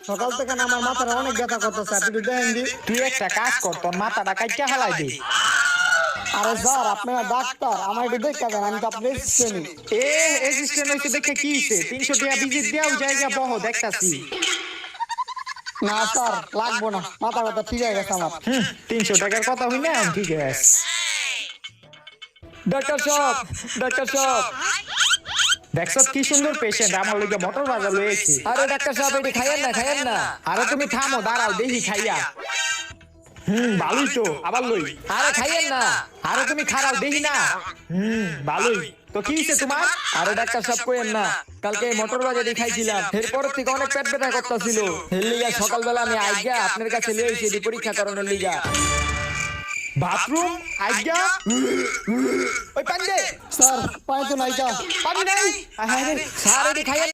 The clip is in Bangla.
সকাল থেকে না আমার মাথাটা অনেক ব্যথা করতেছে, আপনি একটু দেখেন দি। তুই একটা কাজ কর, তোর মাথাটা কাইটা হালাই দে। আরে স্যার আপনারা ডাক্তার, আমার একটু দেখে দেন, আমি তো আপনার এসিস্ট্যান্ট। অ্যাসিস্ট্যান্ট হইছে দেখে কি হইছে? 300 টাকা ভিজিট দেও, জায়গা বহ, দেখতাছি। না স্যার লাগবো না, মাথা ব্যথা ঠিক হয়ে গেছে আমার। 300 টাকার কথা হই না, ঠিক আছে। ডাক্তার সাহেব, ডাক্তার সাহেব। দেখছ কি সুন্দর পেশেন্ট, আমার লইগে মোটর বাজার লই আইছি। আরে ডাক্তার সাহেব, এটি খাইয়েন না, খাইয়েন না। আরে তুমি থামো, দাঁড়াও দেখি খাইয়া। ভালোই তো, আবার লই। আরে খাইয়েন না। আরে তুমি খারাপ দেখি না। ভালোই তো, কি হইছে তোমার? আরে ডাক্তার সাহেব কইেন না, কালকে মোটর বাজারে খাইছিলাম, এরপর থেকে অনেক পেট ব্যথা করতেছিল। এর লিগা সকালবেলা আমি আইগা আপনার কাছে লিয়ে এসেছি এটি পরীক্ষা করানোর লিগা। বাথরুম আইগা? ওই পানি দে। স্যার পানি তো নাই কা। পানি নাই? স্যার এটি খাইয়েন